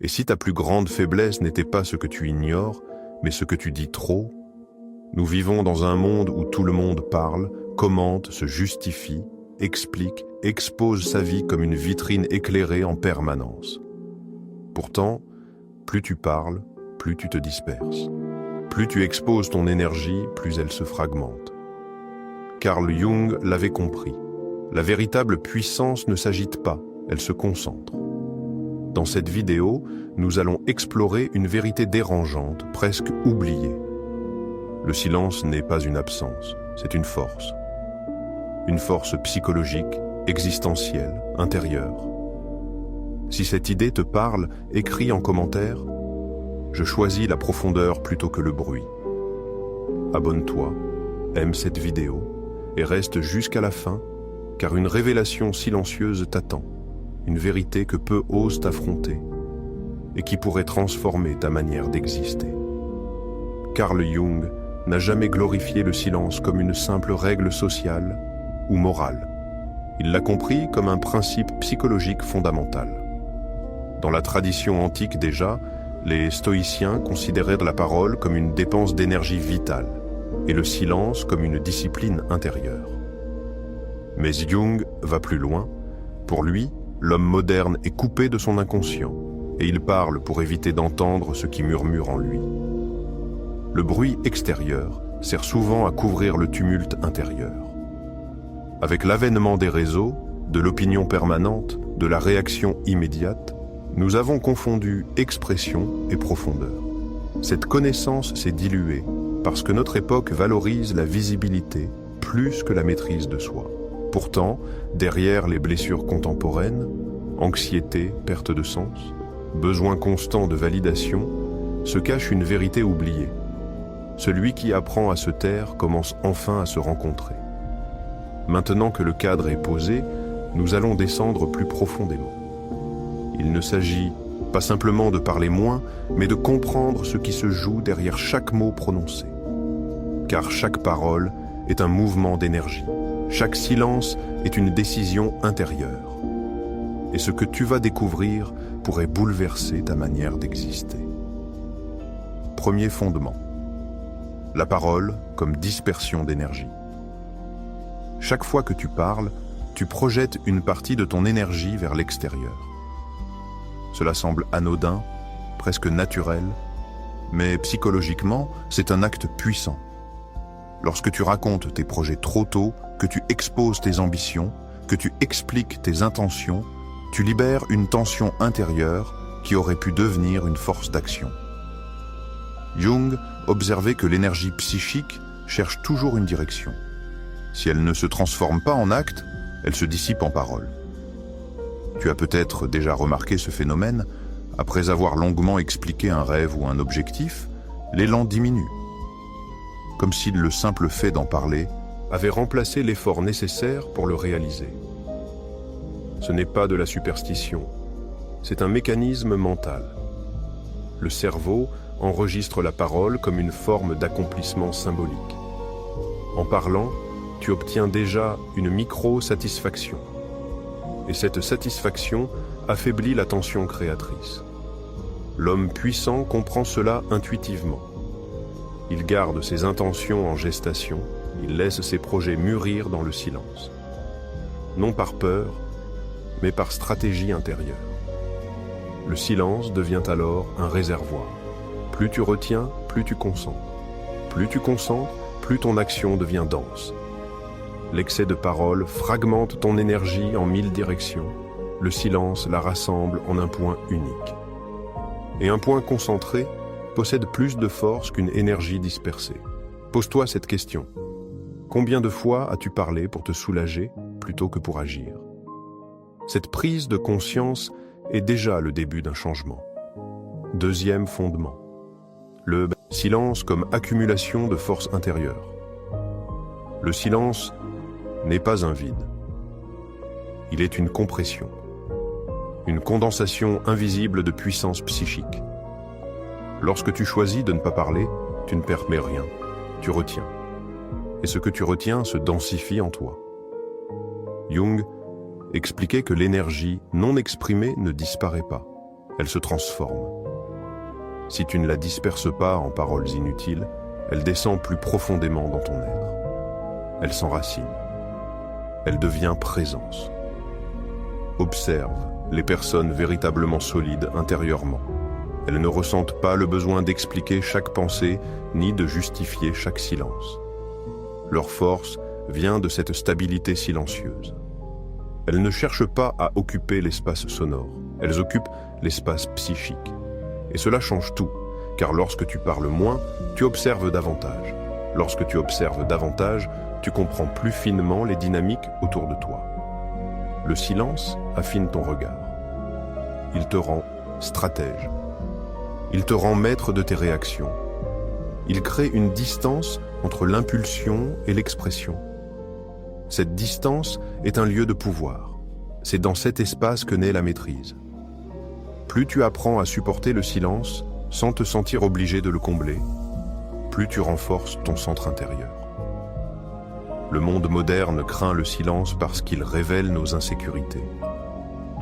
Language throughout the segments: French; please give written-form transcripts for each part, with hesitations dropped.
Et si ta plus grande faiblesse n'était pas ce que tu ignores, mais ce que tu dis trop? Nous vivons dans un monde où tout le monde parle, commente, se justifie, explique, expose sa vie comme une vitrine éclairée en permanence. Pourtant, plus tu parles, plus tu te disperses. Plus tu exposes ton énergie, plus elle se fragmente. Carl Jung l'avait compris. La véritable puissance ne s'agite pas, elle se concentre. Dans cette vidéo, nous allons explorer une vérité dérangeante, presque oubliée. Le silence n'est pas une absence, c'est une force. Une force psychologique, existentielle, intérieure. Si cette idée te parle, écris en commentaire « Je choisis la profondeur plutôt que le bruit ». Abonne-toi, aime cette vidéo et reste jusqu'à la fin, car une révélation silencieuse t'attend, une vérité que peu osent affronter et qui pourrait transformer ta manière d'exister. Carl Jung n'a jamais glorifié le silence comme une simple règle sociale ou morale. Il l'a compris comme un principe psychologique fondamental. Dans la tradition antique déjà, les stoïciens considéraient la parole comme une dépense d'énergie vitale et le silence comme une discipline intérieure. Mais Jung va plus loin. Pour lui, l'homme moderne est coupé de son inconscient et il parle pour éviter d'entendre ce qui murmure en lui. Le bruit extérieur sert souvent à couvrir le tumulte intérieur. Avec l'avènement des réseaux, de l'opinion permanente, de la réaction immédiate, nous avons confondu expression et profondeur. Cette connaissance s'est diluée parce que notre époque valorise la visibilité plus que la maîtrise de soi. Pourtant, derrière les blessures contemporaines, anxiété, perte de sens, besoin constant de validation, se cache une vérité oubliée. Celui qui apprend à se taire commence enfin à se rencontrer. Maintenant que le cadre est posé, nous allons descendre plus profondément. Il ne s'agit pas simplement de parler moins, mais de comprendre ce qui se joue derrière chaque mot prononcé. Car chaque parole est un mouvement d'énergie. Chaque silence est une décision intérieure. Et ce que tu vas découvrir pourrait bouleverser ta manière d'exister. Premier fondement. La parole comme dispersion d'énergie. Chaque fois que tu parles, tu projettes une partie de ton énergie vers l'extérieur. Cela semble anodin, presque naturel, mais psychologiquement, c'est un acte puissant. Lorsque tu racontes tes projets trop tôt, que tu exposes tes ambitions, que tu expliques tes intentions, tu libères une tension intérieure qui aurait pu devenir une force d'action. Jung observait que l'énergie psychique cherche toujours une direction. Si elle ne se transforme pas en acte, elle se dissipe en paroles. Tu as peut-être déjà remarqué ce phénomène, après avoir longuement expliqué un rêve ou un objectif, l'élan diminue. Comme si le simple fait d'en parler avait remplacé l'effort nécessaire pour le réaliser. Ce n'est pas de la superstition, c'est un mécanisme mental. Le cerveau enregistre la parole comme une forme d'accomplissement symbolique. En parlant, tu obtiens déjà une micro-satisfaction. Et cette satisfaction affaiblit la tension créatrice. L'homme puissant comprend cela intuitivement. Il garde ses intentions en gestation, il laisse ses projets mûrir dans le silence. Non par peur, mais par stratégie intérieure. Le silence devient alors un réservoir. Plus tu retiens, plus tu concentres. Plus tu concentres, plus ton action devient dense. L'excès de parole fragmente ton énergie en 1000 directions. Le silence la rassemble en un point unique. Et un point concentré possède plus de force qu'une énergie dispersée. Pose-toi cette question. Combien de fois as-tu parlé pour te soulager plutôt que pour agir? Cette prise de conscience est déjà le début d'un changement. Deuxième fondement. Le silence comme accumulation de force intérieure. Le silence n'est pas un vide. Il est une compression, une condensation invisible de puissance psychique. Lorsque tu choisis de ne pas parler, tu ne permets rien, tu retiens. Et ce que tu retiens se densifie en toi. Jung expliquait que l'énergie non exprimée ne disparaît pas. elle se transforme. Si tu ne la disperses pas en paroles inutiles, elle descend plus profondément dans ton être. Elle s'enracine. Elle devient présence. Observe les personnes véritablement solides intérieurement. Elles ne ressentent pas le besoin d'expliquer chaque pensée ni de justifier chaque silence. Leur force vient de cette stabilité silencieuse. Elles ne cherchent pas à occuper l'espace sonore, elles occupent l'espace psychique. Et cela change tout, car lorsque tu parles moins, tu observes davantage. Lorsque tu observes davantage, tu comprends plus finement les dynamiques autour de toi. Le silence affine ton regard. Il te rend stratège. Il te rend maître de tes réactions. Il crée une distance entre l'impulsion et l'expression. Cette distance est un lieu de pouvoir. C'est dans cet espace que naît la maîtrise. Plus tu apprends à supporter le silence sans te sentir obligé de le combler, plus tu renforces ton centre intérieur. Le monde moderne craint le silence parce qu'il révèle nos insécurités.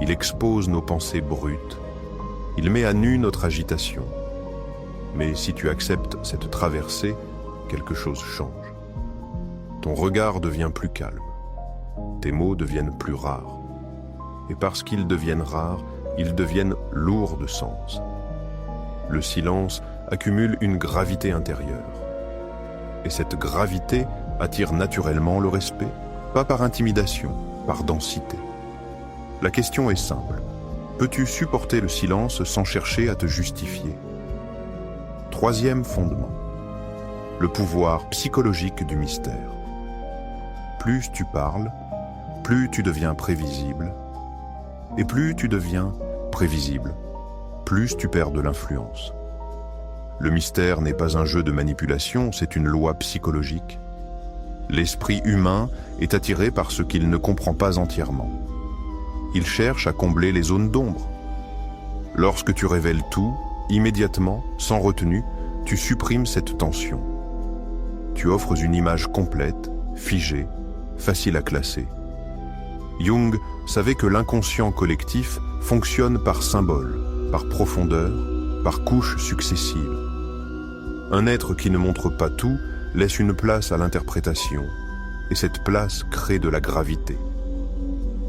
Il expose nos pensées brutes. Il met à nu notre agitation. Mais si tu acceptes cette traversée, quelque chose change. Ton regard devient plus calme. Tes mots deviennent plus rares. Et parce qu'ils deviennent rares, ils deviennent lourds de sens. Le silence accumule une gravité intérieure. Et cette gravité attire naturellement le respect, pas par intimidation, par densité. La question est simple. Peux-tu supporter le silence sans chercher à te justifier? Troisième fondement. Le pouvoir psychologique du mystère. Plus tu parles, plus tu deviens prévisible. Et plus tu deviens prévisible, plus tu perds de l'influence. Le mystère n'est pas un jeu de manipulation, c'est une loi psychologique. L'esprit humain est attiré par ce qu'il ne comprend pas entièrement. Il cherche à combler les zones d'ombre. Lorsque tu révèles tout, immédiatement, sans retenue, tu supprimes cette tension. Tu offres une image complète, figée, facile à classer. Jung savait que l'inconscient collectif fonctionne par symboles, par profondeur, par couches successives. Un être qui ne montre pas tout laisse une place à l'interprétation, et cette place crée de la gravité.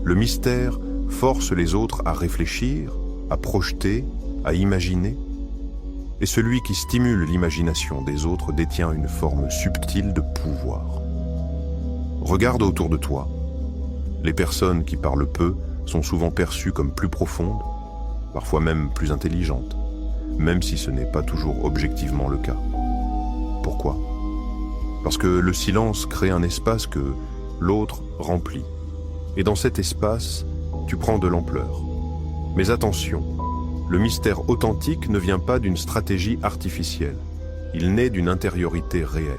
Le mystère force les autres à réfléchir, à projeter, à imaginer, et celui qui stimule l'imagination des autres détient une forme subtile de pouvoir. Regarde autour de toi. Les personnes qui parlent peu sont souvent perçues comme plus profondes, parfois même plus intelligentes, même si ce n'est pas toujours objectivement le cas. Pourquoi? Parce que le silence crée un espace que l'autre remplit. Et dans cet espace, tu prends de l'ampleur. Mais attention, le mystère authentique ne vient pas d'une stratégie artificielle. Il naît d'une intériorité réelle.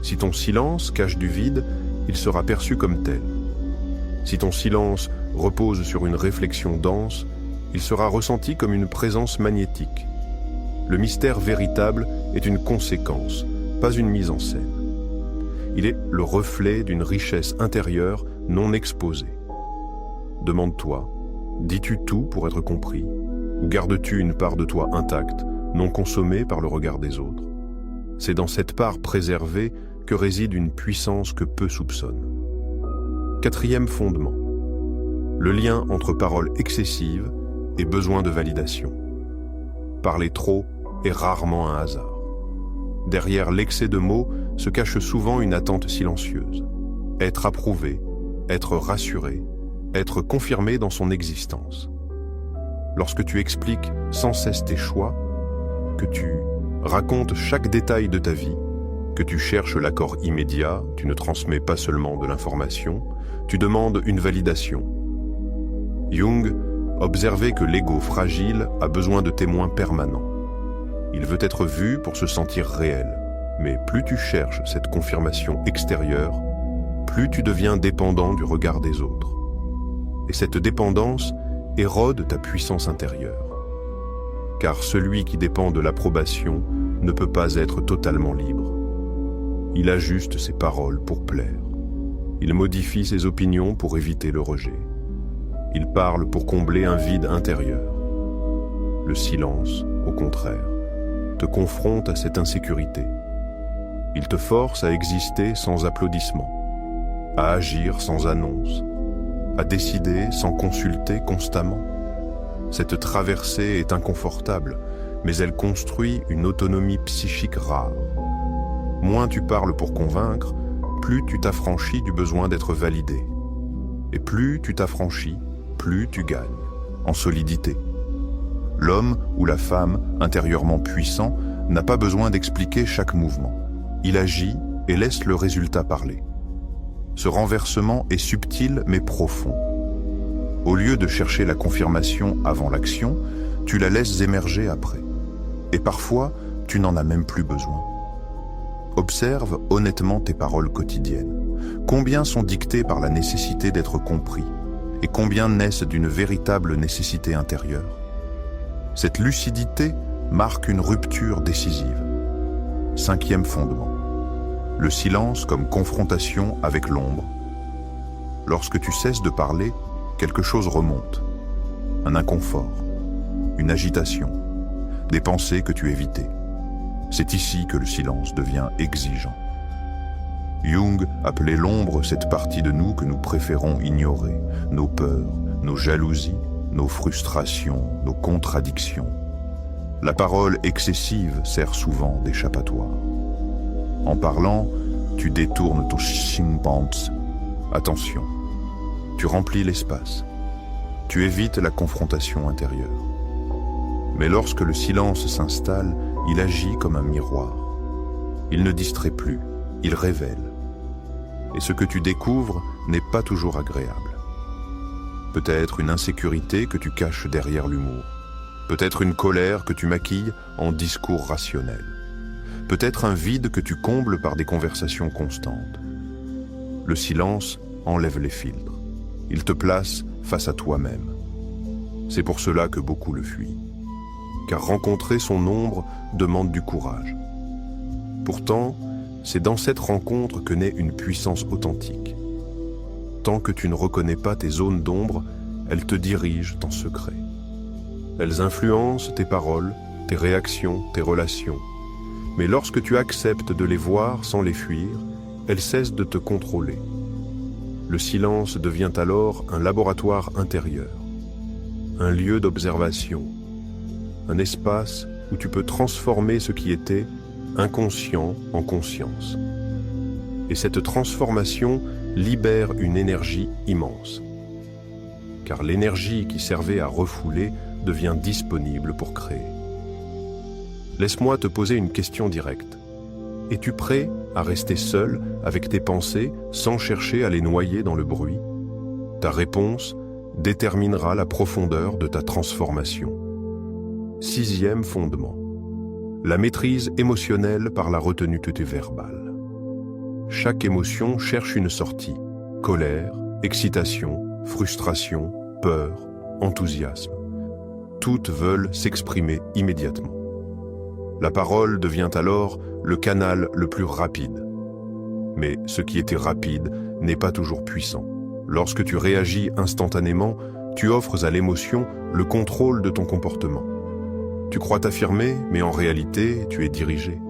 Si ton silence cache du vide, il sera perçu comme tel. Si ton silence repose sur une réflexion dense, il sera ressenti comme une présence magnétique. Le mystère véritable est une conséquence, pas une mise en scène. Il est le reflet d'une richesse intérieure non exposée. Demande-toi, dis-tu tout pour être compris, ou gardes-tu une part de toi intacte, non consommée par le regard des autres? C'est dans cette part préservée que réside une puissance que peu soupçonnent. Quatrième fondement. Le lien entre paroles excessives et besoin de validation. Parler trop est rarement un hasard. Derrière l'excès de mots se cache souvent une attente silencieuse. Être approuvé, être rassuré, être confirmé dans son existence. Lorsque tu expliques sans cesse tes choix, que tu racontes chaque détail de ta vie, que tu cherches l'accord immédiat, tu ne transmets pas seulement de l'information, tu demandes une validation. Jung observait que l'ego fragile a besoin de témoins permanents. Il veut être vu pour se sentir réel, mais plus tu cherches cette confirmation extérieure, plus tu deviens dépendant du regard des autres. Et cette dépendance érode ta puissance intérieure. Car celui qui dépend de l'approbation ne peut pas être totalement libre. Il ajuste ses paroles pour plaire. Il modifie ses opinions pour éviter le rejet. Il parle pour combler un vide intérieur. Le silence, au contraire, te confronte à cette insécurité. Il te force à exister sans applaudissements, à agir sans annonce, à décider sans consulter constamment. Cette traversée est inconfortable, mais elle construit une autonomie psychique rare. Moins tu parles pour convaincre, plus tu t'affranchis du besoin d'être validé. Et plus tu t'affranchis, plus tu gagnes, en solidité. L'homme ou la femme, intérieurement puissant, n'a pas besoin d'expliquer chaque mouvement. Il agit et laisse le résultat parler. Ce renversement est subtil mais profond. Au lieu de chercher la confirmation avant l'action, tu la laisses émerger après. Et parfois, tu n'en as même plus besoin. Observe honnêtement tes paroles quotidiennes. Combien sont dictées par la nécessité d'être compris et combien naissent d'une véritable nécessité intérieure? Cette lucidité marque une rupture décisive. 5e fondement. Le silence comme confrontation avec l'ombre. Lorsque tu cesses de parler, quelque chose remonte. Un inconfort, une agitation, des pensées que tu évitais. C'est ici que le silence devient exigeant. Jung appelait l'ombre cette partie de nous que nous préférons ignorer, nos peurs, nos jalousies, nos frustrations, nos contradictions. La parole excessive sert souvent d'échappatoire. En parlant, tu détournes ton chimpanzé. Attention, tu remplis l'espace. Tu évites la confrontation intérieure. Mais lorsque le silence s'installe, il agit comme un miroir. Il ne distrait plus, il révèle. Et ce que tu découvres n'est pas toujours agréable. Peut-être une insécurité que tu caches derrière l'humour. Peut-être une colère que tu maquilles en discours rationnels. Peut-être un vide que tu combles par des conversations constantes. Le silence enlève les filtres. Il te place face à toi-même. C'est pour cela que beaucoup le fuient. Car rencontrer son ombre demande du courage. Pourtant, c'est dans cette rencontre que naît une puissance authentique. Tant que tu ne reconnais pas tes zones d'ombre, elles te dirigent en secret. Elles influencent tes paroles, tes réactions, tes relations. Mais lorsque tu acceptes de les voir sans les fuir, elles cessent de te contrôler. Le silence devient alors un laboratoire intérieur, un lieu d'observation, un espace où tu peux transformer ce qui était inconscient en conscience. Et cette transformation libère une énergie immense. Car l'énergie qui servait à refouler devient disponible pour créer. Laisse-moi te poser une question directe. Es-tu prêt à rester seul avec tes pensées sans chercher à les noyer dans le bruit? Ta réponse déterminera la profondeur de ta transformation. 6e fondement. La maîtrise émotionnelle par la retenue verbale. Chaque émotion cherche une sortie. Colère, excitation, frustration, peur, enthousiasme. Toutes veulent s'exprimer immédiatement. La parole devient alors le canal le plus rapide. Mais ce qui était rapide n'est pas toujours puissant. Lorsque tu réagis instantanément, tu offres à l'émotion le contrôle de ton comportement. Tu crois t'affirmer, mais en réalité, tu es dirigé.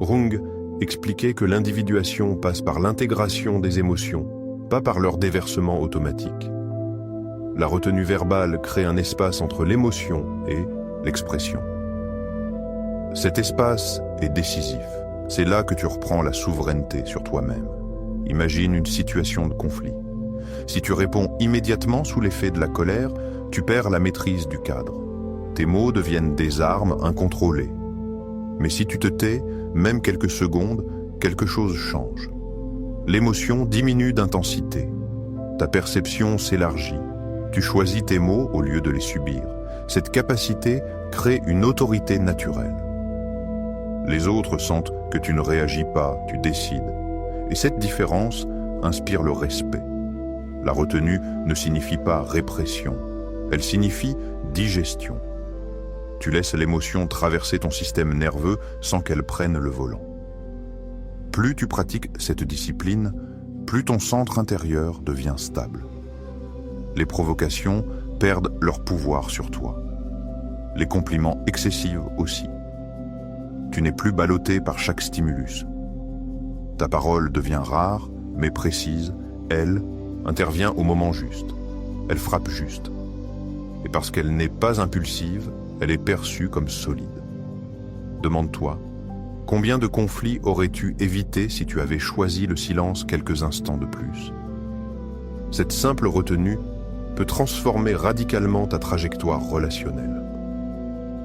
Jung expliquait que l'individuation passe par l'intégration des émotions, pas par leur déversement automatique. La retenue verbale crée un espace entre l'émotion et l'expression. Cet espace est décisif. C'est là que tu reprends la souveraineté sur toi-même. Imagine une situation de conflit. Si tu réponds immédiatement sous l'effet de la colère, tu perds la maîtrise du cadre. Tes mots deviennent des armes incontrôlées. Mais si tu te tais, même quelques secondes, quelque chose change. L'émotion diminue d'intensité. Ta perception s'élargit. Tu choisis tes mots au lieu de les subir. Cette capacité crée une autorité naturelle. Les autres sentent que tu ne réagis pas, tu décides. Et cette différence inspire le respect. La retenue ne signifie pas répression. Elle signifie digestion. Tu laisses l'émotion traverser ton système nerveux sans qu'elle prenne le volant. Plus tu pratiques cette discipline, plus ton centre intérieur devient stable. Les provocations perdent leur pouvoir sur toi. les compliments excessifs aussi. Tu n'es plus ballotté par chaque stimulus. Ta parole devient rare, mais précise. Elle intervient au moment juste. Elle frappe juste. Et parce qu'elle n'est pas impulsive, elle est perçue comme solide. Demande-toi, combien de conflits aurais-tu évité si tu avais choisi le silence quelques instants de plus? Cette simple retenue peut transformer radicalement ta trajectoire relationnelle.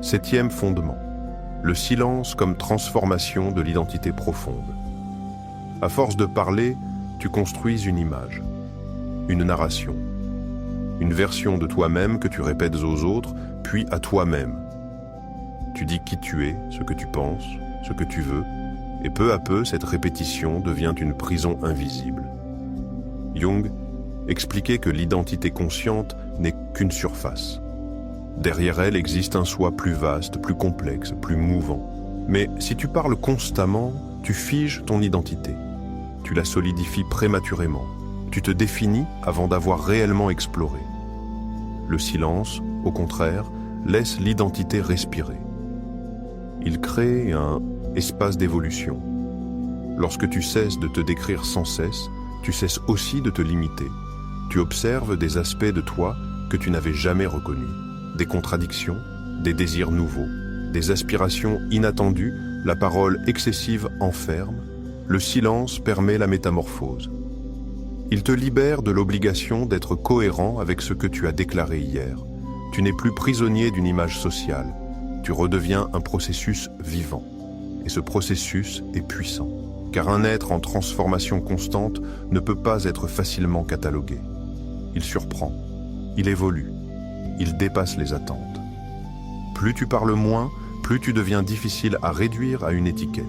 7e fondement, le silence comme transformation de l'identité profonde. À force de parler, tu construis une image, une narration, une version de toi-même que tu répètes aux autres, puis à toi-même. Tu dis qui tu es, ce que tu penses, ce que tu veux, et peu à peu, cette répétition devient une prison invisible. Jung expliquait que l'identité consciente n'est qu'une surface. Derrière elle existe un soi plus vaste, plus complexe, plus mouvant. Mais si tu parles constamment, tu figes ton identité. Tu la solidifies prématurément. Tu te définis avant d'avoir réellement exploré. Le silence, au contraire, laisse l'identité respirer. Il crée un espace d'évolution. Lorsque tu cesses de te décrire sans cesse, tu cesses aussi de te limiter. Tu observes des aspects de toi que tu n'avais jamais reconnus. Des contradictions, des désirs nouveaux, des aspirations inattendues, la parole excessive enferme, le silence permet la métamorphose. Il te libère de l'obligation d'être cohérent avec ce que tu as déclaré hier. Tu n'es plus prisonnier d'une image sociale. Tu redeviens un processus vivant. Et ce processus est puissant, car un être en transformation constante ne peut pas être facilement catalogué. Il surprend, il évolue, il dépasse les attentes. Plus tu parles moins, plus tu deviens difficile à réduire à une étiquette.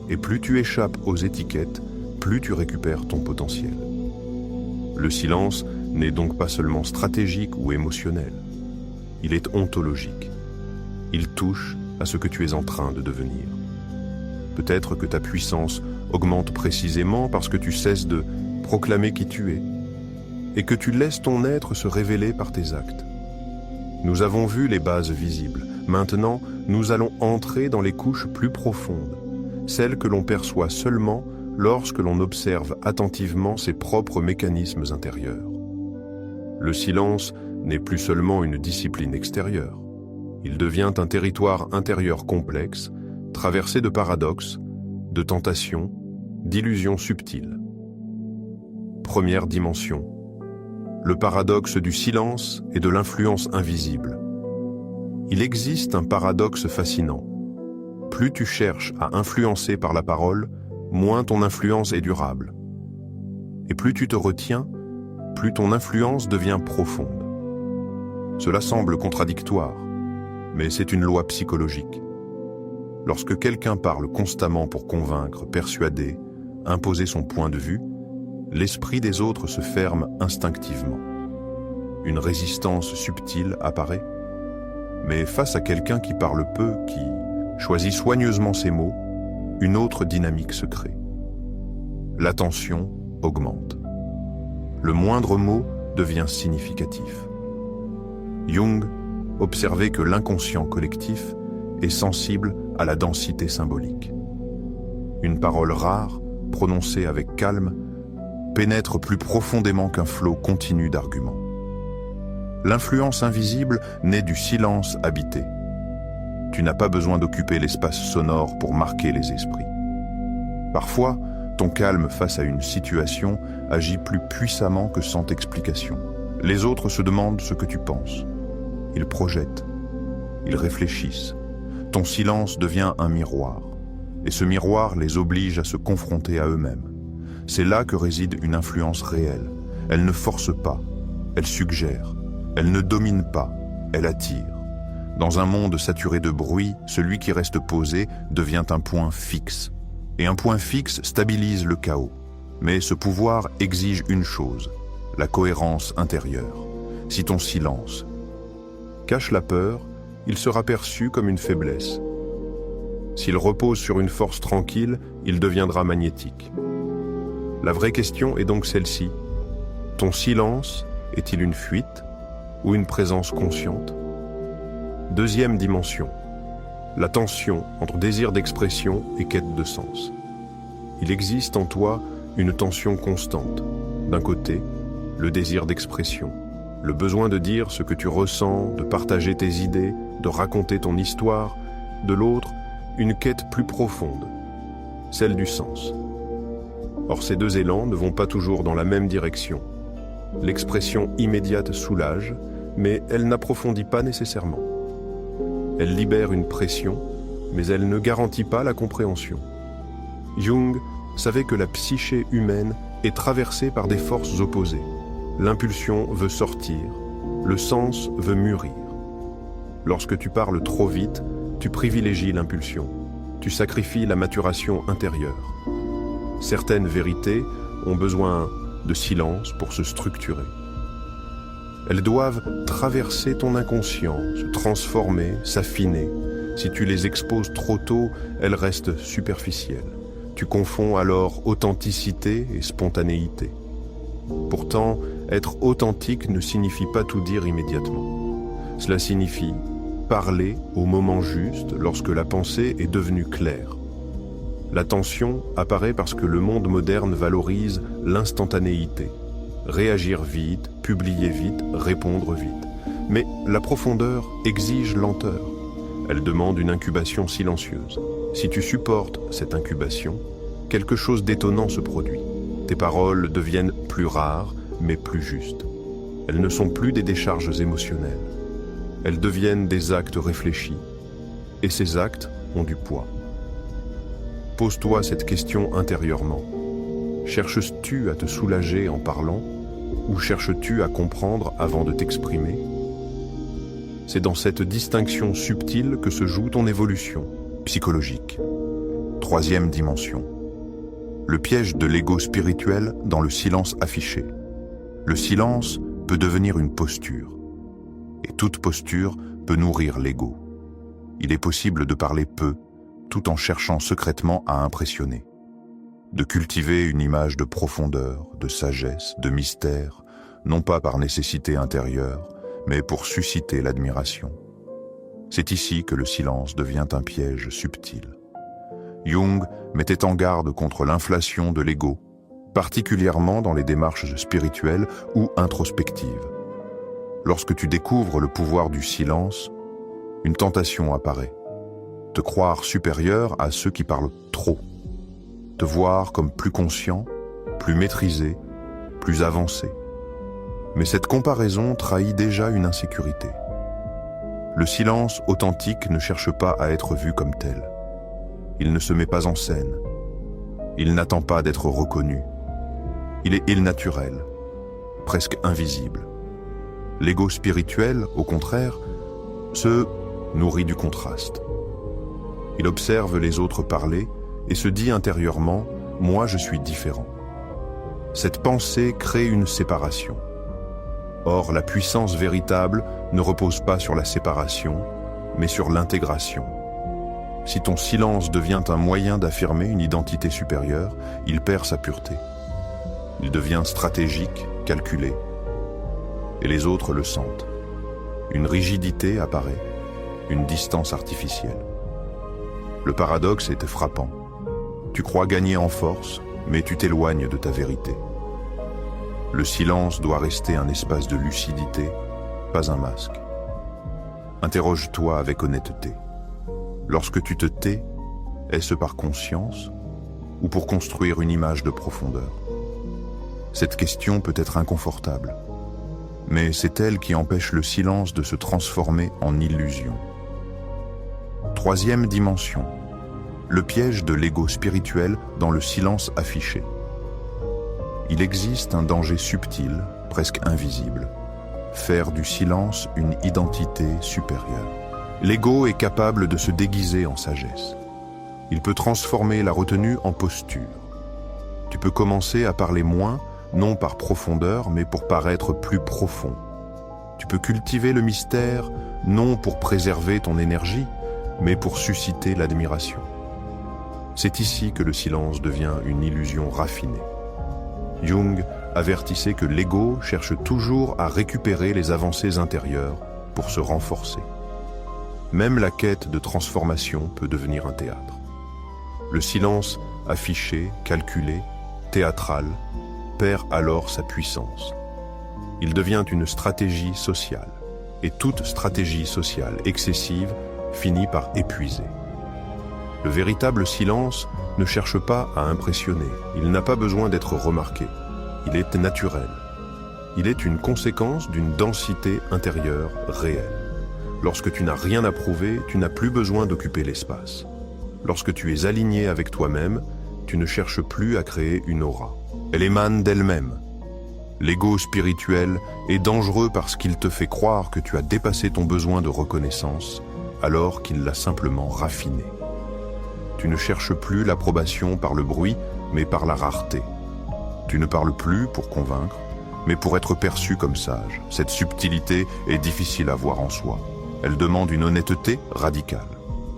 Et plus tu échappes aux étiquettes, plus tu récupères ton potentiel. Le silence n'est donc pas seulement stratégique ou émotionnel. Il est ontologique. Il touche à ce que tu es en train de devenir. Peut-être que ta puissance augmente précisément parce que tu cesses de proclamer qui tu es et que tu laisses ton être se révéler par tes actes. Nous avons vu les bases visibles. Maintenant, nous allons entrer dans les couches plus profondes, celles que l'on perçoit seulement lorsque l'on observe attentivement ses propres mécanismes intérieurs. Le silence n'est plus seulement une discipline extérieure. Il devient un territoire intérieur complexe, traversé de paradoxes, de tentations, d'illusions subtiles. Première dimension. Le paradoxe du silence et de l'influence invisible. Il existe un paradoxe fascinant. Plus tu cherches à influencer par la parole, moins ton influence est durable. Et plus tu te retiens, plus ton influence devient profonde. Cela semble contradictoire, mais c'est une loi psychologique. Lorsque quelqu'un parle constamment pour convaincre, persuader, imposer son point de vue, l'esprit des autres se ferme instinctivement. Une résistance subtile apparaît. Mais face à quelqu'un qui parle peu, qui choisit soigneusement ses mots, une autre dynamique se crée. L'attention augmente. Le moindre mot devient significatif. Jung observait que l'inconscient collectif est sensible à la densité symbolique. Une parole rare, prononcée avec calme, pénètre plus profondément qu'un flot continu d'arguments. L'influence invisible naît du silence habité. Tu n'as pas besoin d'occuper l'espace sonore pour marquer les esprits. Parfois, ton calme face à une situation agit plus puissamment que sans explication. Les autres se demandent ce que tu penses. Ils projettent, ils réfléchissent. Ton silence devient un miroir, et ce miroir les oblige à se confronter à eux-mêmes. C'est là que réside une influence réelle. Elle ne force pas, elle suggère, elle ne domine pas, elle attire. Dans un monde saturé de bruit, celui qui reste posé devient un point fixe. Et un point fixe stabilise le chaos. Mais ce pouvoir exige une chose, la cohérence intérieure. Si ton silence cache la peur, il sera perçu comme une faiblesse. S'il repose sur une force tranquille, il deviendra magnétique. La vraie question est donc celle-ci. Ton silence est-il une fuite ou une présence consciente? Deuxième dimension. La tension entre désir d'expression et quête de sens. Il existe en toi une tension constante. D'un côté, le désir d'expression, le besoin de dire ce que tu ressens, de partager tes idées, de raconter ton histoire. De l'autre, une quête plus profonde, celle du sens. Or, ces deux élans ne vont pas toujours dans la même direction. L'expression immédiate soulage, mais elle n'approfondit pas nécessairement. Elle libère une pression, mais elle ne garantit pas la compréhension. Jung savait que la psyché humaine est traversée par des forces opposées. L'impulsion veut sortir, le sens veut mûrir. Lorsque tu parles trop vite, tu privilégies l'impulsion. Tu sacrifies la maturation intérieure. Certaines vérités ont besoin de silence pour se structurer. Elles doivent traverser ton inconscient, se transformer, s'affiner. Si tu les exposes trop tôt, elles restent superficielles. Tu confonds alors authenticité et spontanéité. Pourtant, être authentique ne signifie pas tout dire immédiatement. Cela signifie parler au moment juste lorsque la pensée est devenue claire. La tension apparaît parce que le monde moderne valorise l'instantanéité. Réagir vite, publier vite, répondre vite. Mais la profondeur exige lenteur. Elle demande une incubation silencieuse. Si tu supportes cette incubation, quelque chose d'étonnant se produit. Tes paroles deviennent plus rares, mais plus justes. Elles ne sont plus des décharges émotionnelles. Elles deviennent des actes réfléchis. Et ces actes ont du poids. Pose-toi cette question intérieurement. Cherches-tu à te soulager en parlant ou cherches-tu à comprendre avant de t'exprimer? C'est dans cette distinction subtile que se joue ton évolution psychologique. Troisième dimension. Le piège de l'ego spirituel dans le silence affiché. Le silence peut devenir une posture. Et toute posture peut nourrir l'ego. Il est possible de parler peu, tout en cherchant secrètement à impressionner. De cultiver une image de profondeur, de sagesse, de mystère, non pas par nécessité intérieure, mais pour susciter l'admiration. C'est ici que le silence devient un piège subtil. Jung mettait en garde contre l'inflation de l'ego, particulièrement dans les démarches spirituelles ou introspectives. Lorsque tu découvres le pouvoir du silence, une tentation apparaît. Te croire supérieur à ceux qui parlent trop. Te voir comme plus conscient, plus maîtrisé, plus avancé. Mais cette comparaison trahit déjà une insécurité. Le silence authentique ne cherche pas à être vu comme tel. Il ne se met pas en scène. Il n'attend pas d'être reconnu. Il est naturel, presque invisible. L'ego spirituel, au contraire, se nourrit du contraste. Il observe les autres parler et se dit intérieurement « moi je suis différent ». Cette pensée crée une séparation. Or, la puissance véritable ne repose pas sur la séparation, mais sur l'intégration. Si ton silence devient un moyen d'affirmer une identité supérieure, il perd sa pureté. Il devient stratégique, calculé, et les autres le sentent. Une rigidité apparaît, une distance artificielle. Le paradoxe est frappant. Tu crois gagner en force, mais tu t'éloignes de ta vérité. Le silence doit rester un espace de lucidité, pas un masque. Interroge-toi avec honnêteté. Lorsque tu te tais, est-ce par conscience ou pour construire une image de profondeur? Cette question peut être inconfortable, mais c'est elle qui empêche le silence de se transformer en illusion. Troisième dimension. Le piège de l'ego spirituel dans le silence affiché. Il existe un danger subtil, presque invisible. Faire du silence une identité supérieure. L'ego est capable de se déguiser en sagesse. Il peut transformer la retenue en posture. Tu peux commencer à parler moins, non par profondeur, mais pour paraître plus profond. Tu peux cultiver le mystère, non pour préserver ton énergie, mais pour susciter l'admiration. C'est ici que le silence devient une illusion raffinée. Jung avertissait que l'ego cherche toujours à récupérer les avancées intérieures pour se renforcer. Même la quête de transformation peut devenir un théâtre. Le silence affiché, calculé, théâtral, perd alors sa puissance. Il devient une stratégie sociale. Et toute stratégie sociale excessive finit par épuiser. Le véritable silence ne cherche pas à impressionner. Il n'a pas besoin d'être remarqué. Il est naturel. Il est une conséquence d'une densité intérieure réelle. Lorsque tu n'as rien à prouver, tu n'as plus besoin d'occuper l'espace. Lorsque tu es aligné avec toi-même, tu ne cherches plus à créer une aura. Elle émane d'elle-même. L'ego spirituel est dangereux parce qu'il te fait croire que tu as dépassé ton besoin de reconnaissance, alors qu'il l'a simplement raffiné. Tu ne cherches plus l'approbation par le bruit, mais par la rareté. Tu ne parles plus pour convaincre, mais pour être perçu comme sage. Cette subtilité est difficile à voir en soi. Elle demande une honnêteté radicale.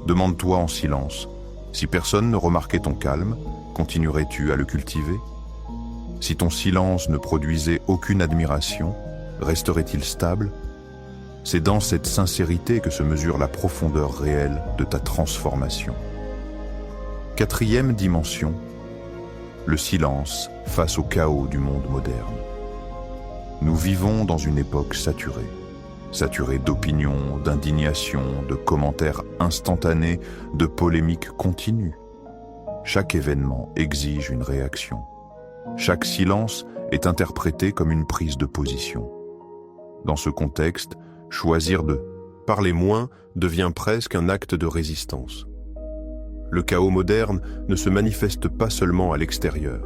Demande-toi en silence, si personne ne remarquait ton calme, continuerais-tu à le cultiver ? Si ton silence ne produisait aucune admiration, resterait-il stable ? C'est dans cette sincérité que se mesure la profondeur réelle de ta transformation. Quatrième dimension, le silence face au chaos du monde moderne. Nous vivons dans une époque saturée d'opinions, d'indignations, de commentaires instantanés, de polémiques continues. Chaque événement exige une réaction. Chaque silence est interprété comme une prise de position. Dans ce contexte, choisir de parler moins devient presque un acte de résistance. Le chaos moderne ne se manifeste pas seulement à l'extérieur.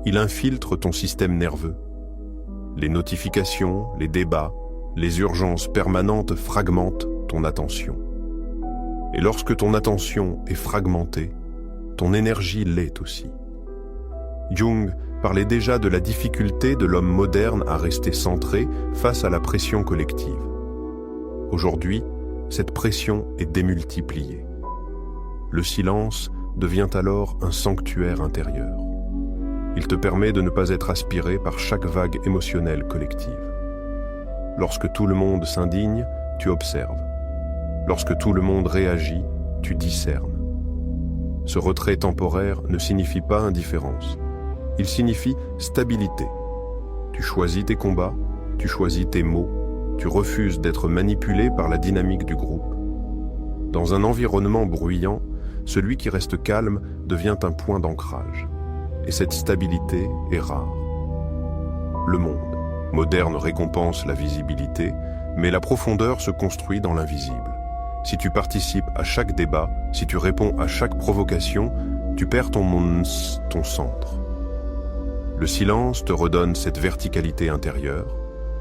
Il infiltre ton système nerveux. Les notifications, les débats, les urgences permanentes fragmentent ton attention. Et lorsque ton attention est fragmentée, ton énergie l'est aussi. Jung parlait déjà de la difficulté de l'homme moderne à rester centré face à la pression collective. Aujourd'hui, cette pression est démultipliée. Le silence devient alors un sanctuaire intérieur. Il te permet de ne pas être aspiré par chaque vague émotionnelle collective. Lorsque tout le monde s'indigne, tu observes. Lorsque tout le monde réagit, tu discernes. Ce retrait temporaire ne signifie pas indifférence. Il signifie stabilité. Tu choisis tes combats, tu choisis tes mots, tu refuses d'être manipulé par la dynamique du groupe. Dans un environnement bruyant, celui qui reste calme devient un point d'ancrage. Et cette stabilité est rare. Le monde moderne récompense la visibilité, mais la profondeur se construit dans l'invisible. Si tu participes à chaque débat, si tu réponds à chaque provocation, tu perds ton centre. Le silence te redonne cette verticalité intérieure.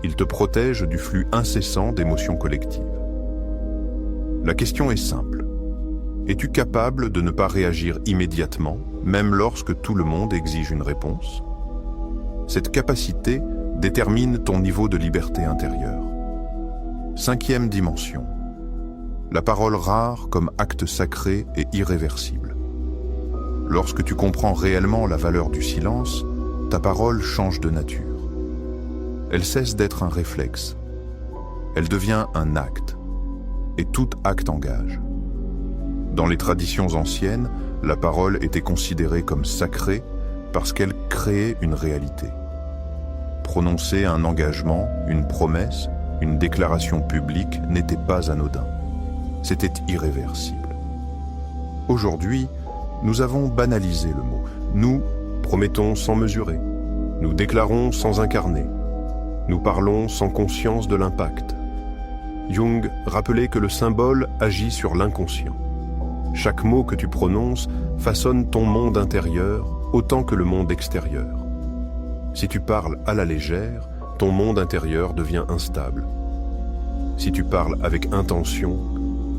Il te protège du flux incessant d'émotions collectives. La question est simple. Es-tu capable de ne pas réagir immédiatement, même lorsque tout le monde exige une réponse ? Cette capacité détermine ton niveau de liberté intérieure. Cinquième dimension. La parole rare comme acte sacré et irréversible. Lorsque tu comprends réellement la valeur du silence, ta parole change de nature. Elle cesse d'être un réflexe. Elle devient un acte. Et tout acte engage. Dans les traditions anciennes, la parole était considérée comme sacrée parce qu'elle créait une réalité. Prononcer un engagement, une promesse, une déclaration publique n'était pas anodin. C'était irréversible. Aujourd'hui, nous avons banalisé le mot. Nous promettons sans mesurer. Nous déclarons sans incarner. Nous parlons sans conscience de l'impact. Jung rappelait que le symbole agit sur l'inconscient. Chaque mot que tu prononces façonne ton monde intérieur autant que le monde extérieur. Si tu parles à la légère, ton monde intérieur devient instable. Si tu parles avec intention,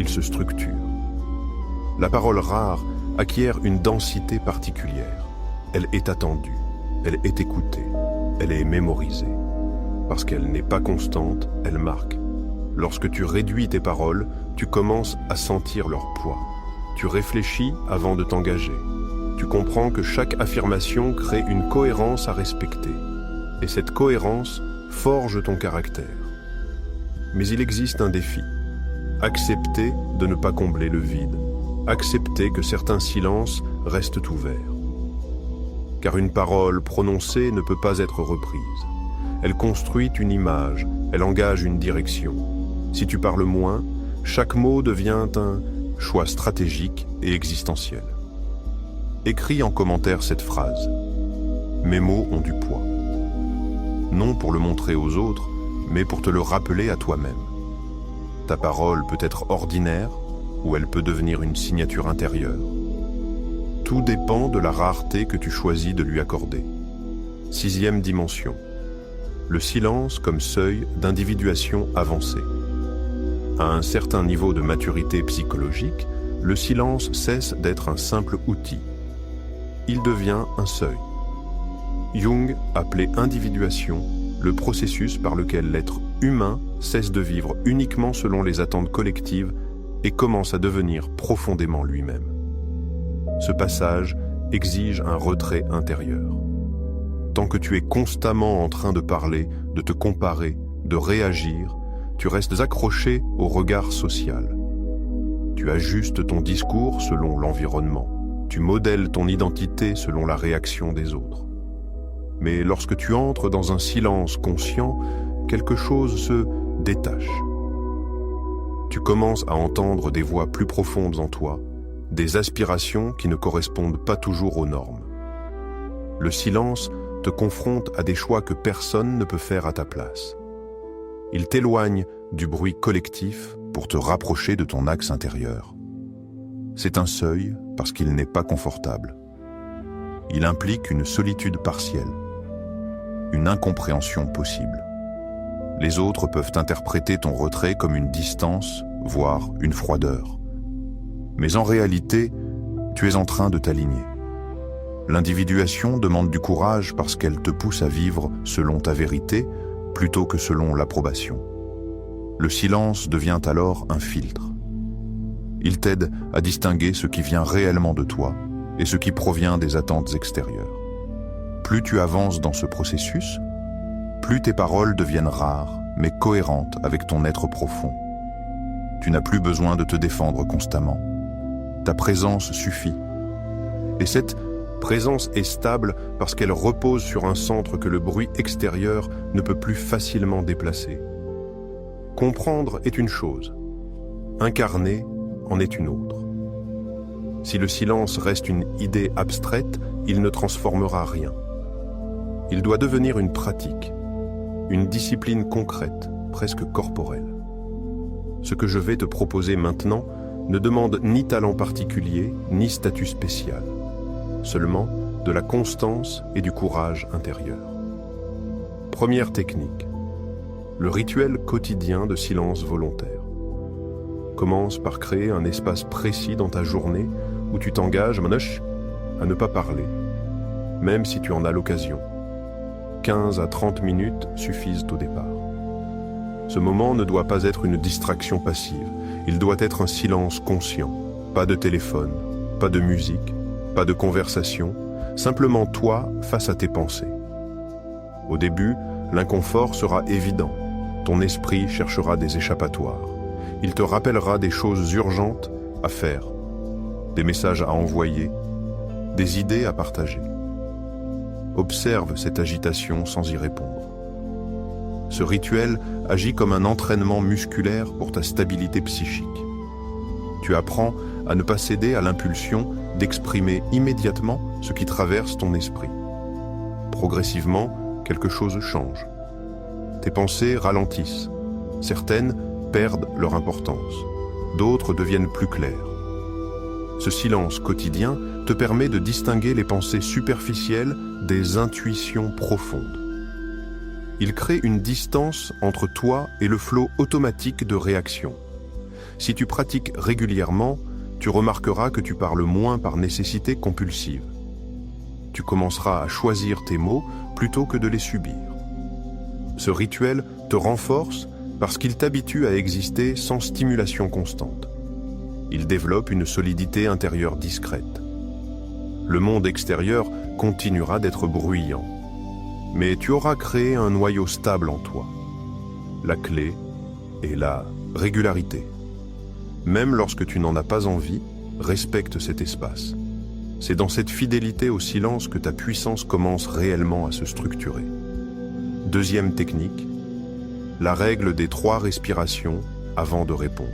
il se structure. La parole rare acquiert une densité particulière. Elle est attendue, elle est écoutée, elle est mémorisée. Parce qu'elle n'est pas constante, elle marque. Lorsque tu réduis tes paroles, tu commences à sentir leur poids. Tu réfléchis avant de t'engager. Tu comprends que chaque affirmation crée une cohérence à respecter. Et cette cohérence forge ton caractère. Mais il existe un défi. Accepter de ne pas combler le vide. Accepter que certains silences restent ouverts. Car une parole prononcée ne peut pas être reprise. Elle construit une image, elle engage une direction. Si tu parles moins, chaque mot devient un choix stratégique et existentiel. Écris en commentaire cette phrase. Mes mots ont du poids. Non pour le montrer aux autres, mais pour te le rappeler à toi-même. Ta parole peut être ordinaire ou elle peut devenir une signature intérieure. Tout dépend de la rareté que tu choisis de lui accorder. 6e dimension. Le silence comme seuil d'individuation avancée. À un certain niveau de maturité psychologique, le silence cesse d'être un simple outil. Il devient un seuil. Jung appelait individuation le processus par lequel l'être humain cesse de vivre uniquement selon les attentes collectives et commence à devenir profondément lui-même. Ce passage exige un retrait intérieur. Tant que tu es constamment en train de parler, de te comparer, de réagir, tu restes accroché au regard social. Tu ajustes ton discours selon l'environnement. Tu modèles ton identité selon la réaction des autres. Mais lorsque tu entres dans un silence conscient, quelque chose se détache. Tu commences à entendre des voix plus profondes en toi, des aspirations qui ne correspondent pas toujours aux normes. Le silence te confronte à des choix que personne ne peut faire à ta place. Il t'éloigne du bruit collectif pour te rapprocher de ton axe intérieur. C'est un seuil parce qu'il n'est pas confortable. Il implique une solitude partielle, une incompréhension possible. Les autres peuvent interpréter ton retrait comme une distance, voire une froideur. Mais en réalité, tu es en train de t'aligner. L'individuation demande du courage parce qu'elle te pousse à vivre selon ta vérité plutôt que selon l'approbation. Le silence devient alors un filtre. Il t'aide à distinguer ce qui vient réellement de toi et ce qui provient des attentes extérieures. Plus tu avances dans ce processus, plus tes paroles deviennent rares, mais cohérentes avec ton être profond. Tu n'as plus besoin de te défendre constamment. Ta présence suffit. Et cette présence est stable parce qu'elle repose sur un centre que le bruit extérieur ne peut plus facilement déplacer. Comprendre est une chose. Incarner en est une autre. Si le silence reste une idée abstraite, il ne transformera rien. Il doit devenir une pratique, une discipline concrète, presque corporelle. Ce que je vais te proposer maintenant ne demande ni talent particulier, ni statut spécial, seulement de la constance et du courage intérieur. Première technique, le rituel quotidien de silence volontaire. Commence par créer un espace précis dans ta journée où tu t'engages à ne pas parler, même si tu en as l'occasion. 15 à 30 minutes suffisent au départ. Ce moment ne doit pas être une distraction passive, il doit être un silence conscient. Pas de téléphone, pas de musique, pas de conversation, simplement toi face à tes pensées. Au début, l'inconfort sera évident. Ton esprit cherchera des échappatoires. Il te rappellera des choses urgentes à faire, des messages à envoyer, des idées à partager. Observe cette agitation sans y répondre. Ce rituel agit comme un entraînement musculaire pour ta stabilité psychique. Tu apprends à ne pas céder à l'impulsion d'exprimer immédiatement ce qui traverse ton esprit. Progressivement, quelque chose change. Tes pensées ralentissent. Certaines perdent leur importance. D'autres deviennent plus claires. Ce silence quotidien te permet de distinguer les pensées superficielles des intuitions profondes. Il crée une distance entre toi et le flot automatique de réaction. Si tu pratiques régulièrement, tu remarqueras que tu parles moins par nécessité compulsive. Tu commenceras à choisir tes mots plutôt que de les subir. Ce rituel te renforce parce qu'il t'habitue à exister sans stimulation constante. Il développe une solidité intérieure discrète. Le monde extérieur continuera d'être bruyant, mais tu auras créé un noyau stable en toi. La clé est la régularité. Même lorsque tu n'en as pas envie, respecte cet espace. C'est dans cette fidélité au silence que ta puissance commence réellement à se structurer. Deuxième technique, la règle des 3 respirations avant de répondre.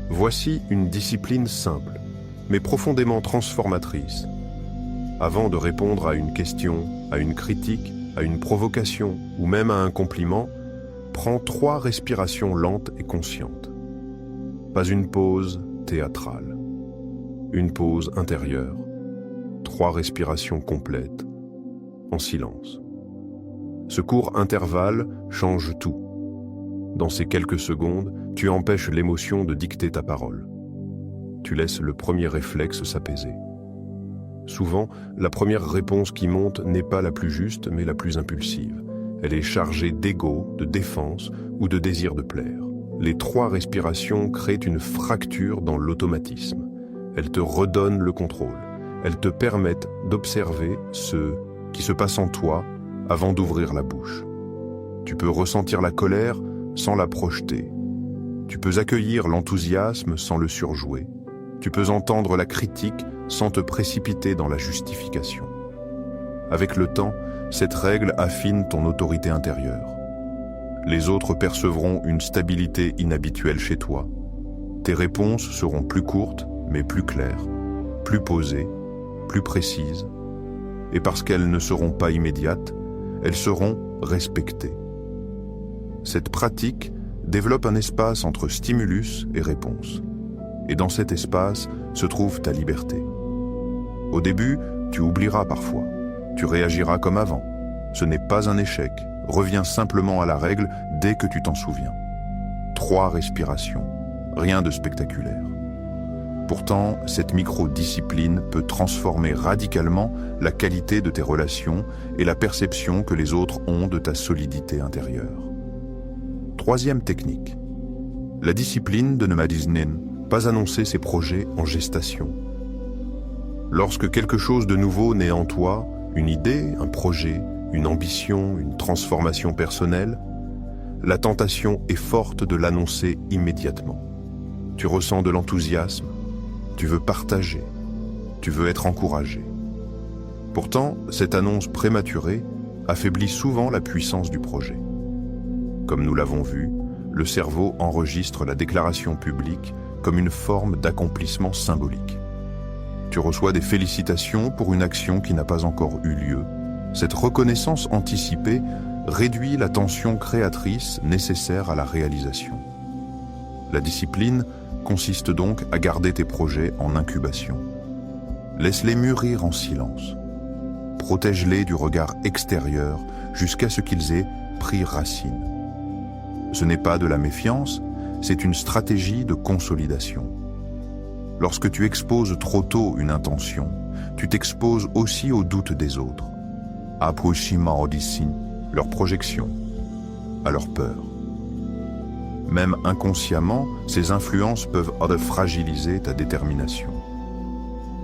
Voici une discipline simple, mais profondément transformatrice. Avant de répondre à une question, à une critique, à une provocation ou même à un compliment, prends 3 respirations lentes et conscientes. Pas une pause théâtrale. Une pause intérieure. 3 respirations complètes, en silence. Ce court intervalle change tout. Dans ces quelques secondes, tu empêches l'émotion de dicter ta parole. Tu laisses le premier réflexe s'apaiser. Souvent, la première réponse qui monte n'est pas la plus juste, mais la plus impulsive. Elle est chargée d'ego, de défense ou de désir de plaire. Les 3 respirations créent une fracture dans l'automatisme. Elles te redonnent le contrôle. Elles te permettent d'observer ce qui se passe en toi avant d'ouvrir la bouche. Tu peux ressentir la colère sans la projeter. Tu peux accueillir l'enthousiasme sans le surjouer. Tu peux entendre la critique sans te précipiter dans la justification. Avec le temps, cette règle affine ton autorité intérieure. Les autres percevront une stabilité inhabituelle chez toi. Tes réponses seront plus courtes, mais plus claires, plus posées, plus précises. Et parce qu'elles ne seront pas immédiates, elles seront respectées. Cette pratique développe un espace entre stimulus et réponse. Et dans cet espace se trouve ta liberté. Au début, tu oublieras parfois. Tu réagiras comme avant. Ce n'est pas un échec. Reviens simplement à la règle dès que tu t'en souviens. 3 respirations. Rien de spectaculaire. Pourtant, cette micro-discipline peut transformer radicalement la qualité de tes relations et la perception que les autres ont de ta solidité intérieure. 3e technique. La discipline de ne pas annoncer ses projets en gestation. Lorsque quelque chose de nouveau naît en toi, une idée, un projet, une ambition, une transformation personnelle, la tentation est forte de l'annoncer immédiatement. Tu ressens de l'enthousiasme, tu veux partager, tu veux être encouragé. Pourtant, cette annonce prématurée affaiblit souvent la puissance du projet. Comme nous l'avons vu, le cerveau enregistre la déclaration publique comme une forme d'accomplissement symbolique. Tu reçois des félicitations pour une action qui n'a pas encore eu lieu. Cette reconnaissance anticipée réduit la tension créatrice nécessaire à la réalisation. La discipline consiste donc à garder tes projets en incubation. Laisse-les mûrir en silence. Protège-les du regard extérieur jusqu'à ce qu'ils aient pris racine. Ce n'est pas de la méfiance, c'est une stratégie de consolidation. Lorsque tu exposes trop tôt une intention, tu t'exposes aussi aux doutes des autres, à leurs projections, à leurs peurs. Même inconsciemment, ces influences peuvent fragiliser ta détermination.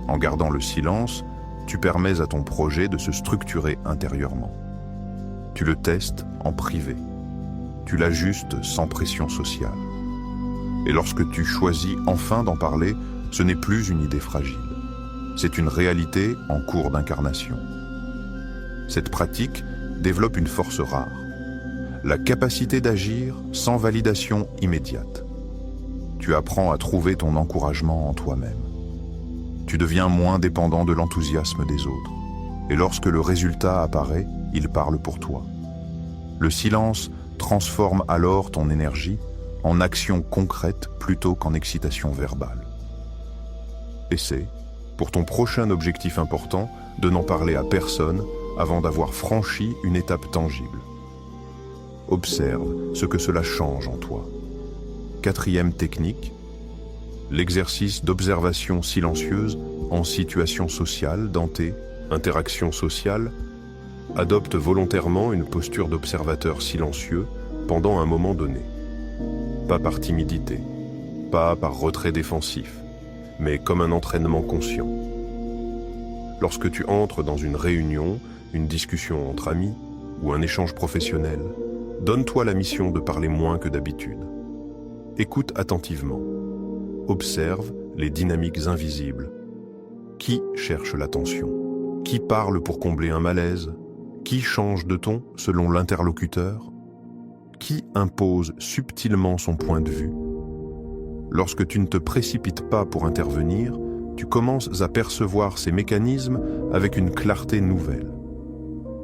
En gardant le silence, tu permets à ton projet de se structurer intérieurement. Tu le testes en privé. Tu l'ajustes sans pression sociale. Et lorsque tu choisis enfin d'en parler, ce n'est plus une idée fragile. C'est une réalité en cours d'incarnation. Cette pratique développe une force rare, la capacité d'agir sans validation immédiate. Tu apprends à trouver ton encouragement en toi-même. Tu deviens moins dépendant de l'enthousiasme des autres. Et lorsque le résultat apparaît, il parle pour toi. Le silence transforme alors ton énergie en action concrète plutôt qu'en excitation verbale. Essaie, pour ton prochain objectif important, de n'en parler à personne avant d'avoir franchi une étape tangible. Observe ce que cela change en toi. 4e technique, l'exercice d'observation silencieuse en situation sociale dans tes interactions sociales. Adopte volontairement une posture d'observateur silencieux pendant un moment donné. Pas par timidité, pas par retrait défensif, mais comme un entraînement conscient. Lorsque tu entres dans une réunion, une discussion entre amis ou un échange professionnel, donne-toi la mission de parler moins que d'habitude. Écoute attentivement. observe les dynamiques invisibles. Qui cherche l'attention? Qui parle pour combler un malaise? Qui change de ton selon l'interlocuteur? Qui impose subtilement son point de vue? Lorsque tu ne te précipites pas pour intervenir, tu commences à percevoir ces mécanismes avec une clarté nouvelle.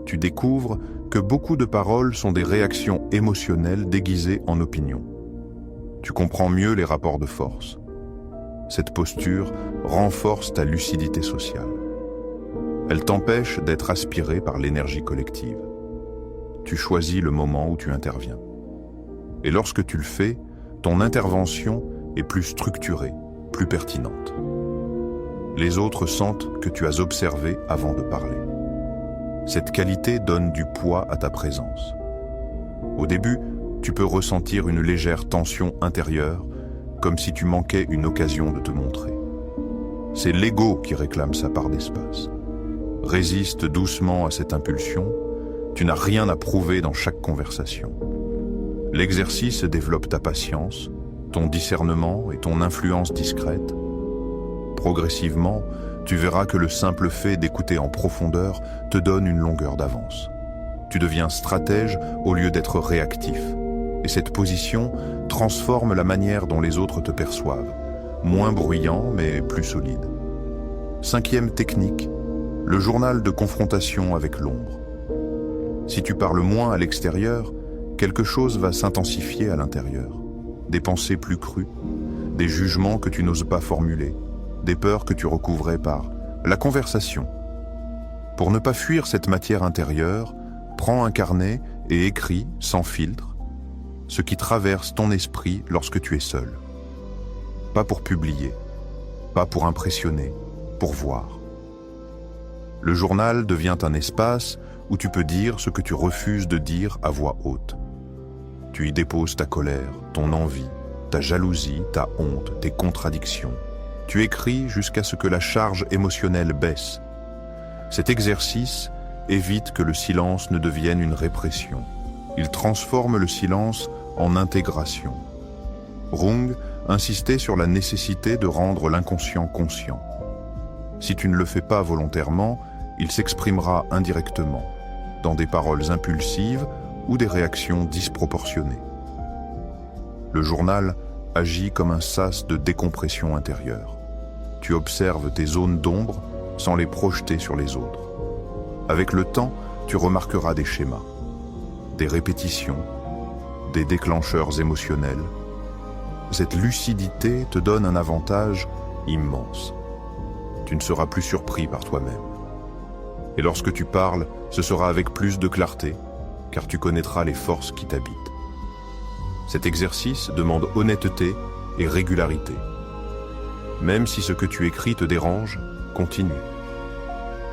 Tu découvres que beaucoup de paroles sont des réactions émotionnelles déguisées en opinions. Tu comprends mieux les rapports de force. Cette posture renforce ta lucidité sociale. Elle t'empêche d'être aspiré par l'énergie collective. Tu choisis le moment où tu interviens. Et lorsque tu le fais, ton intervention est plus structurée, plus pertinente. Les autres sentent que tu as observé avant de parler. Cette qualité donne du poids à ta présence. Au début, tu peux ressentir une légère tension intérieure, comme si tu manquais une occasion de te montrer. C'est l'ego qui réclame sa part d'espace. Résiste doucement à cette impulsion, tu n'as rien à prouver dans chaque conversation. L'exercice développe ta patience, ton discernement et ton influence discrète. Progressivement, tu verras que le simple fait d'écouter en profondeur te donne une longueur d'avance. Tu deviens stratège au lieu d'être réactif. Et cette position transforme la manière dont les autres te perçoivent, moins bruyant mais plus solide. 5e technique, le journal de confrontation avec l'ombre. Si tu parles moins à l'extérieur, quelque chose va s'intensifier à l'intérieur. Des pensées plus crues, des jugements que tu n'oses pas formuler, des peurs que tu recouvrais par la conversation. Pour ne pas fuir cette matière intérieure, prends un carnet et écris, sans filtre, ce qui traverse ton esprit lorsque tu es seul. Pas pour publier, pas pour impressionner, pour voir. Le journal devient un espace où tu peux dire ce que tu refuses de dire à voix haute. Tu y déposes ta colère, ton envie, ta jalousie, ta honte, tes contradictions. Tu écris jusqu'à ce que la charge émotionnelle baisse. Cet exercice évite que le silence ne devienne une répression. Il transforme le silence en intégration. Rung insistait sur la nécessité de rendre l'inconscient conscient. Si tu ne le fais pas volontairement, il s'exprimera indirectement, dans des paroles impulsives ou des réactions disproportionnées. Le journal agit comme un sas de décompression intérieure. Tu observes tes zones d'ombre sans les projeter sur les autres. Avec le temps, tu remarqueras des schémas, des répétitions, des déclencheurs émotionnels. Cette lucidité te donne un avantage immense. Tu ne seras plus surpris par toi-même. Et lorsque tu parles, ce sera avec plus de clarté, car tu connaîtras les forces qui t'habitent. Cet exercice demande honnêteté et régularité. Même si ce que tu écris te dérange, continue.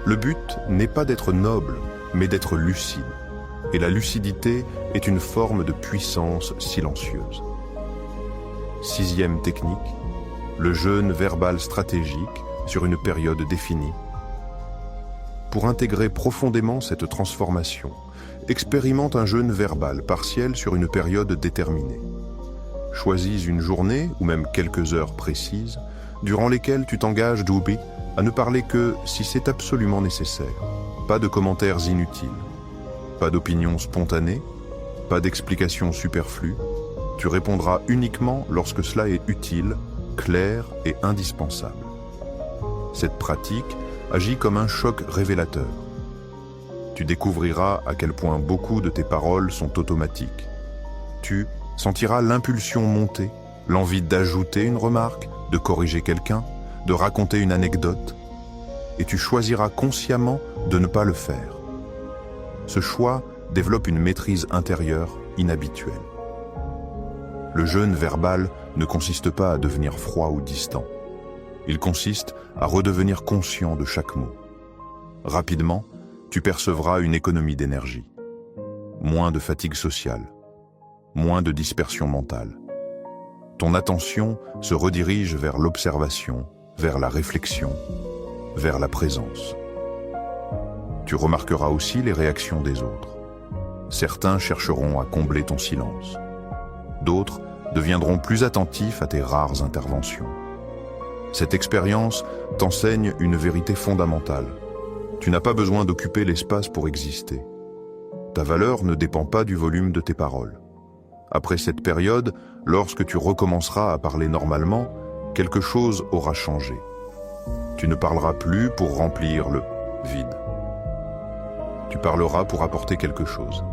Le but n'est pas d'être noble, mais d'être lucide. Et la lucidité est une forme de puissance silencieuse. 6e technique, le jeûne verbal stratégique sur une période définie. Pour intégrer profondément cette transformation, expérimente un jeûne verbal partiel sur une période déterminée. Choisis une journée ou même quelques heures précises durant lesquelles tu t'engages d'oublier à ne parler que si c'est absolument nécessaire. Pas de commentaires inutiles, pas d'opinions spontanées, pas d'explications superflues. Tu répondras uniquement lorsque cela est utile, clair et indispensable. Cette pratique agit comme un choc révélateur. Tu découvriras à quel point beaucoup de tes paroles sont automatiques. Tu sentiras l'impulsion monter, l'envie d'ajouter une remarque, de corriger quelqu'un, de raconter une anecdote, et tu choisiras consciemment de ne pas le faire. Ce choix développe une maîtrise intérieure inhabituelle. Le jeûne verbal ne consiste pas à devenir froid ou distant. Il consiste à redevenir conscient de chaque mot. Rapidement, tu percevras une économie d'énergie. Moins de fatigue sociale, moins de dispersion mentale. Ton attention se redirige vers l'observation, vers la réflexion, vers la présence. Tu remarqueras aussi les réactions des autres. Certains chercheront à combler ton silence. D'autres deviendront plus attentifs à tes rares interventions. Cette expérience t'enseigne une vérité fondamentale. Tu n'as pas besoin d'occuper l'espace pour exister. Ta valeur ne dépend pas du volume de tes paroles. Après cette période, lorsque tu recommenceras à parler normalement, quelque chose aura changé. Tu ne parleras plus pour remplir le vide. Tu parleras pour apporter quelque chose.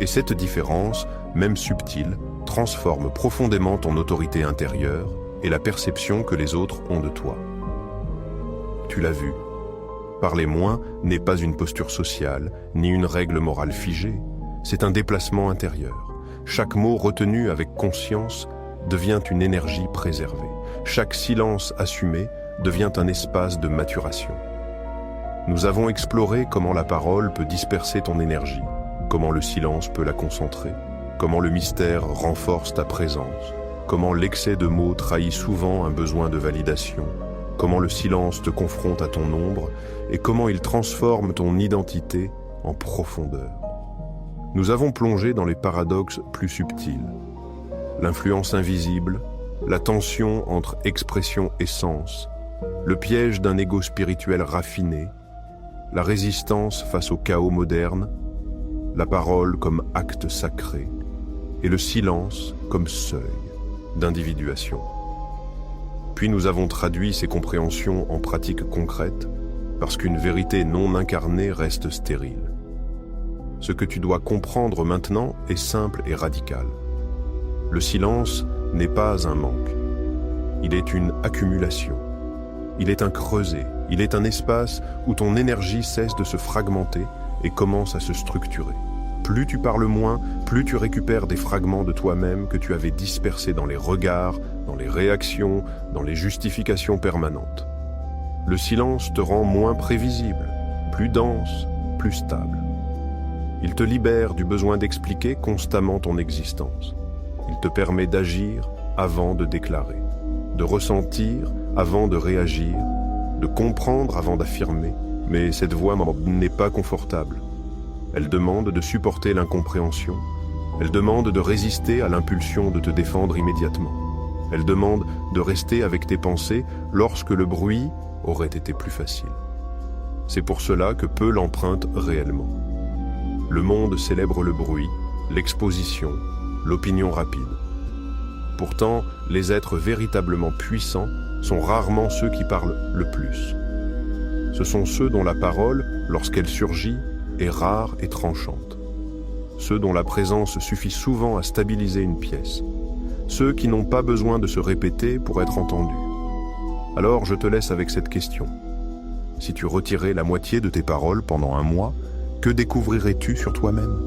Et cette différence, même subtile, transforme profondément ton autorité intérieure et la perception que les autres ont de toi. Tu l'as vu. Parler moins n'est pas une posture sociale, ni une règle morale figée. C'est un déplacement intérieur. Chaque mot retenu avec conscience devient une énergie préservée. Chaque silence assumé devient un espace de maturation. Nous avons exploré comment la parole peut disperser ton énergie, comment le silence peut la concentrer, comment le mystère renforce ta présence, comment l'excès de mots trahit souvent un besoin de validation, comment le silence te confronte à ton ombre et comment il transforme ton identité en profondeur. Nous avons plongé dans les paradoxes plus subtils, l'influence invisible, la tension entre expression et sens, le piège d'un ego spirituel raffiné, la résistance face au chaos moderne, la parole comme acte sacré et le silence comme seuil d'individuation. Puis nous avons traduit ces compréhensions en pratiques concrètes parce qu'une vérité non incarnée reste stérile. Ce que tu dois comprendre maintenant est simple et radical. Le silence n'est pas un manque. Il est une accumulation. Il est un creuset. Il est un espace où ton énergie cesse de se fragmenter et commence à se structurer. Plus tu parles moins, plus tu récupères des fragments de toi-même que tu avais dispersés dans les regards, dans les réactions, dans les justifications permanentes. Le silence te rend moins prévisible, plus dense, plus stable. Il te libère du besoin d'expliquer constamment ton existence. Il te permet d'agir avant de déclarer, de ressentir avant de réagir, de comprendre avant d'affirmer. Mais cette voie n'est pas confortable. Elle demande de supporter l'incompréhension. Elle demande de résister à l'impulsion de te défendre immédiatement. Elle demande de rester avec tes pensées lorsque le bruit aurait été plus facile. C'est pour cela que peu l'empruntent réellement. Le monde célèbre le bruit, l'exposition, l'opinion rapide. Pourtant, les êtres véritablement puissants sont rarement ceux qui parlent le plus. Ce sont ceux dont la parole, lorsqu'elle surgit, est rare et tranchante. Ceux dont la présence suffit souvent à stabiliser une pièce. Ceux qui n'ont pas besoin de se répéter pour être entendus. Alors je te laisse avec cette question. Si tu retirais la moitié de tes paroles pendant un mois, que découvrirais-tu sur toi-même?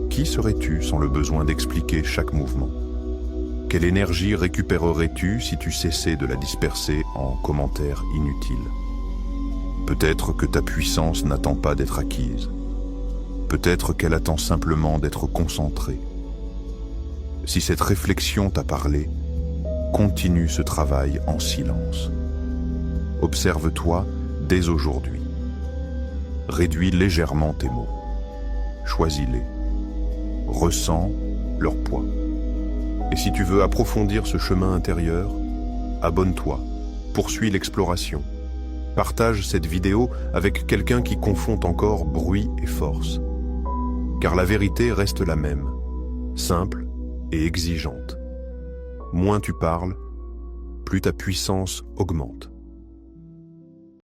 Qui serais-tu sans le besoin d'expliquer chaque mouvement? Quelle énergie récupérerais-tu si tu cessais de la disperser en commentaires inutiles? Peut-être que ta puissance n'attend pas d'être acquise. Peut-être qu'elle attend simplement d'être concentrée. Si cette réflexion t'a parlé, continue ce travail en silence. Observe-toi dès aujourd'hui. Réduis légèrement tes mots. Choisis-les. Ressens leur poids. Et si tu veux approfondir ce chemin intérieur, abonne-toi, poursuis l'exploration. Partage cette vidéo avec quelqu'un qui confond encore bruit et force. Car la vérité reste la même, simple et exigeante. Moins tu parles, plus ta puissance augmente.